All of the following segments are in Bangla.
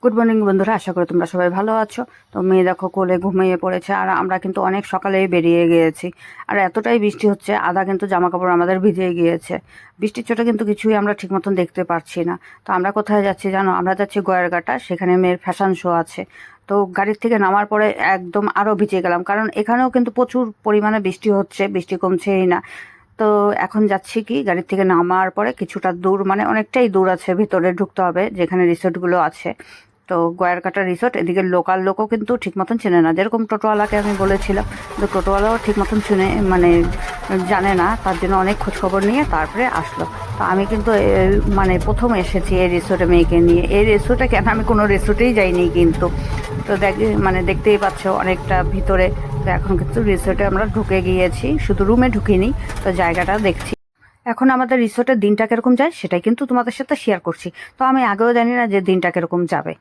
গুড মর্নিং বন্ধুরা, আশা করি তোমরা সবাই ভালো আছো। তো মেয়ে দেখো কোলে ঘুমিয়ে পড়েছে, আর আমরা কিন্তু অনেক সকালেই বেরিয়ে গিয়েছি। আর এতটাই বৃষ্টি হচ্ছে, আধা কিন্তু জামা কাপড় আমাদের ভিজে গিয়েছে। বৃষ্টির চোটে কিন্তু কিছুই আমরা ঠিক মতন দেখতে পারছি না। তো আমরা কোথায় যাচ্ছি জানো? আমরা যাচ্ছি গয়েরঘাটা, সেখানে মেয়ের ফ্যাশন শো আছে। তো গাড়ির থেকে নামার পরে একদম আরও ভিজে গেলাম, কারণ এখানেও কিন্তু প্রচুর পরিমাণে বৃষ্টি হচ্ছে, বৃষ্টি কমছেই না। তো এখন যাচ্ছি কি, গাড়ির থেকে নামার পরে কিছুটা দূর, মানে অনেকটাই দূর আছে, ভিতরে ঢুকতে হবে যেখানে রিসোর্টগুলো আছে। তো গয়ারকাটা রিসোর্ট, এদিকে লোকাল লোকও কিন্তু ঠিক মতন চেনে না, যেরকম টোটোওয়ালাকে আমি বলেছিলাম, তো টোটোওয়ালাও ঠিক মতন শুনে মানে জানে না, তার জন্য অনেক খোঁজখবর নিয়ে তারপরে আসলো। তো আমি কিন্তু মানে প্রথম এসেছি এই রিসোর্টে মেয়েকে নিয়ে। এই রিসোর্টে কেন, আমি কোনো রিসোর্টেই যাইনি কিন্তু। তো মানে দেখতেই পাচ্ছ অনেকটা ভিতরে। তো এখন কিন্তু রিসোর্টে আমরা ঢুকে গিয়েছি, শুধু রুমে ঢুকিনি, তো জায়গাটা দেখছি। এখন আমাদের রিসোর্টের দিনটা কীরকম যায় সেটাই কিন্তু তোমাদের সাথে শেয়ার করছি। তো আমি আগেও জানি না যে দিনটা কীরকম যাবে।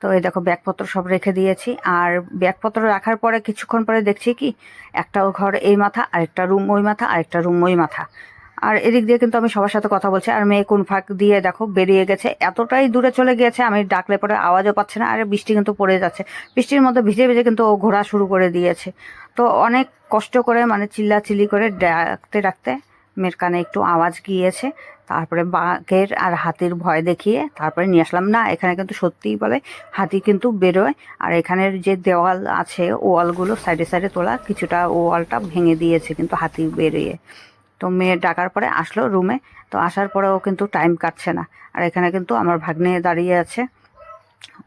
তো এই দেখো ব্যাগপত্র সব রেখে দিয়েছি, আর ব্যাগপত্র রাখার পরে কিছুক্ষণ পরে দেখছি কি, একটা ঘর এই মাথা, আরেকটা রুম ওই মাথা, আরেকটা রুম ওই মাথা। আর এদিক দিয়ে কিন্তু আমি সবার সাথে কথা বলছি, আর মেয়ে কোন ফাঁক দিয়ে দেখো বেরিয়ে গেছে, এতটাই দূরে চলে গিয়েছে আমি ডাকলে পরে আওয়াজও পাচ্ছে না। আর বৃষ্টি কিন্তু পড়ে যাচ্ছে, বৃষ্টির মধ্যে ভিজে ভিজে কিন্তু ও ঘোরা শুরু করে দিয়েছে। তো অনেক কষ্ট করে মানে চিল্লাচিল্লি করে ডাকতে ডাকতে মেয়ের কানে একটু আওয়াজ গিয়েছে। তারপরে বাঘের আর হাতির ভয় দেখিয়ে তারপরে নিয়ে আসলাম। না, এখানে কিন্তু সত্যিই বলে হাতি কিন্তু বেরোয়। আর এখানের যে দেওয়াল আছে, ওয়ালগুলো সাইডে সাইডে তোলা, কিছুটা ওয়ালটা ভেঙে দিয়েছে কিন্তু হাতি বেরিয়ে। তো মেয়ে ডাকার পরে আসলো রুমে। তো আসার পরেও কিন্তু টাইম কাটছে না। আর এখানে কিন্তু আমার ভাগ্নে দাঁড়িয়ে আছে,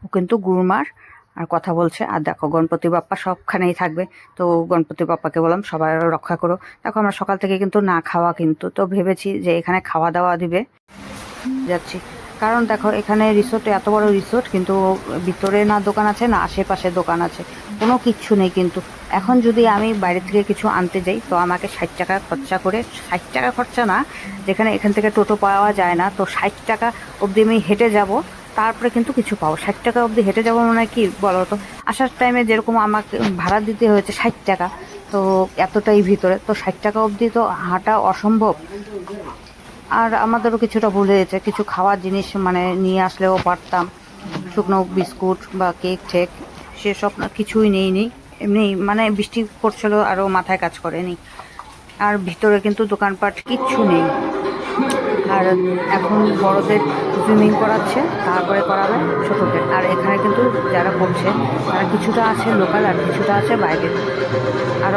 ও কিন্তু গুরুমার আর কথা বলছে। আর দেখো গণপতি বাপ্পা সবখানেই থাকবে। তো গণপতি বাপ্পাকে বললাম সবাই রক্ষা করো। দেখো আমরা সকাল থেকে কিন্তু না খাওয়া, কিন্তু তো ভেবেছি যে এখানে খাওয়া দাওয়া দিবে, যাচ্ছি। কারণ দেখো এখানে রিসোর্টে, এত বড় রিসোর্ট, কিন্তু ভিতরে না দোকান আছে না আশেপাশে দোকান আছে, কোনো কিচ্ছু নেই কিন্তু। এখন যদি আমি বাইরে থেকে কিছু আনতে যাই তো আমাকে 60 টাকা খরচা করে, 60 টাকা খরচা না, যেখানে এখান থেকে টোটো পাওয়া যায় না, তো 60 টাকা অবধি আমি হেঁটে যাব, তারপরে কিন্তু কিছু পাবো। 60 টাকা অবধি হেঁটে যাবো মানে কি বলো তো, আসার টাইমে যেরকম আমাকে ভাড়া দিতে হয়েছে 60 টাকা, তো এতটাই ভিতরে, তো 60 টাকা অবধি তো হাঁটা অসম্ভব। আর আমাদেরও কিছুটা ভুলে গেছে, কিছু খাওয়ার জিনিস মানে নিয়ে আসলেও পারতাম, শুকনো বিস্কুট বা কেক ঠেক, সেসব না, কিছুই নেই। এমনি মানে বৃষ্টি পড়ছিল আরও মাথায় কাজ করেনি। আর ভিতরে কিন্তু দোকানপাট কিচ্ছু নেই। আর এখন বড়দের সুইমিং করাচ্ছে, তারপরে করাবে ছোটোদের। আর এখানে কিন্তু যারা করছে তারা কিছুটা আছে লোকাল আর কিছুটা আছে বাইরের। আর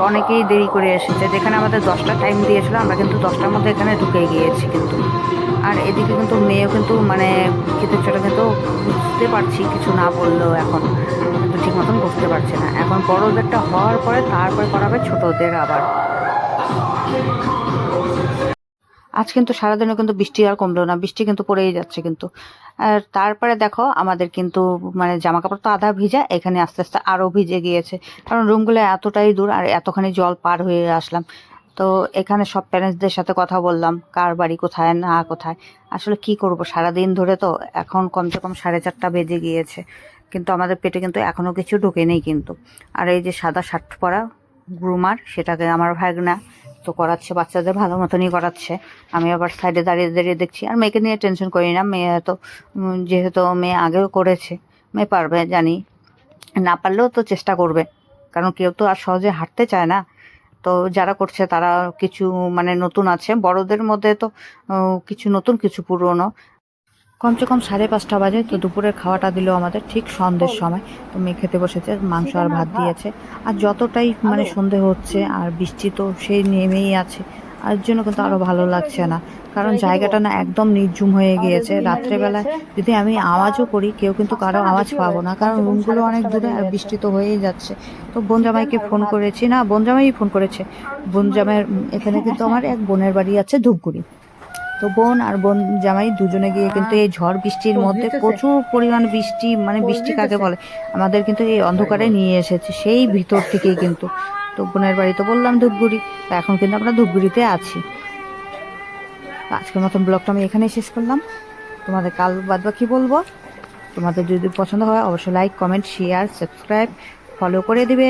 অনেকেই দেরি করে এসেছে, যেখানে আমাদের 10টা টাইম দিয়েছিল, আমরা কিন্তু 10টার মধ্যে এখানে ঢুকে গিয়েছি কিন্তু। আর এদিকে কিন্তু মেয়েও কিন্তু মানে খেতে চলে, কিন্তু বুঝতে পারছি কিছু না বললেও এখন কিন্তু ঠিক মতন বুঝতে পারছে না। এখন বড়োদেরটা হওয়ার পরে তারপরে করাবে ছোটোদের আবার। আজ কিন্তু সারাদিনও কিন্তু বৃষ্টি আর কমলো না, বৃষ্টি কিন্তু পড়েই যাচ্ছে কিন্তু। আর তারপরে দেখো আমাদের কিন্তু মানে জামা কাপড় তো আধা ভিজা, এখানে আস্তে আস্তে আরও ভিজে গিয়েছে, কারণ রুমগুলো এতটাই দূর আর এতখানি জল পার হয়ে আসলাম। তো এখানে সব প্যারেন্টসদের সাথে কথা বললাম, কার বাড়ি কোথায় না কোথায়। আসলে কি করব, সারাদিন ধরে তো, এখন কমসে কম 4:30 বেজে গিয়েছে, কিন্তু আমাদের পেটে কিন্তু এখনও কিছু ঢোকে নেই কিন্তু। আর এই যে সাদা শার্ট পরা গ্রুমার, সেটাকে আমার ভাগনা তো করাচ্ছে, বাচ্চাদের ভালো মতনই করাচ্ছে। আমি আবার সাইডে দাঁড়িয়ে দাঁড়িয়ে দেখছি। আর মেয়েকে নিয়ে টেনশন করি না, মেয়ে তো যেহেতু মেয়ে আগেও করেছে, মেয়ে পারবে জানি, না পারলেও তো চেষ্টা করবে, কারণ কেউ তো আর সহজে হাঁটতে চায় না। তো যারা করছে তারা কিছু মানে নতুন আছে, বড়দের মধ্যে তো কিছু নতুন কিছু পুরনো। কমসে কম 5:30 বাজে, তো দুপুরের খাওয়াটা দিল আমাদের ঠিক সন্ধ্যের সময়। তো মেয়ে খেতে বসেছে, মাংস আর ভাত দিয়েছে। আর যতটাই মানে সন্ধে হচ্ছে আর বৃষ্টি তো সেই নেমেই আছে, আর জন্য কিন্তু আরও ভালো লাগছে না, কারণ জায়গাটা না একদম নির্জুম হয়ে গিয়েছে। রাত্রেবেলায় যদি আমি আওয়াজও করি, কেউ কিন্তু কারো আওয়াজ পাবো না, কারণ রুমগুলো অনেক দূরে আর বৃষ্টি তো হয়েই যাচ্ছে। তো বোন জামাইকে ফোন করেছি, না বোন জামাই ফোন করেছে। বোন জামাইয়ের এখানে কিন্তু আমার এক বোনের বাড়ি আছে ধূপগুড়ি। তো বোন আর বোন জামাই দুজনে গিয়ে কিন্তু এই ঝড় বৃষ্টির মধ্যে, প্রচুর পরিমাণ বৃষ্টি, মানে বৃষ্টি কাকে বলে, আমাদের কিন্তু এই অন্ধকারে নিয়ে এসেছে সেই ভিতর থেকেই কিন্তু। তো বোনের বাড়ি তো বললাম ধূপগুড়ি, তো এখন কিন্তু আমরা ধূপগুড়িতে আছি। আজকের মতন ব্লগটা আমি এখানেই শেষ করলাম। তোমাদের কাল বাদ বাকি বলবো। তোমাদের যদি পছন্দ হয় অবশ্যই like, comment, share, subscribe, follow করে দিবে।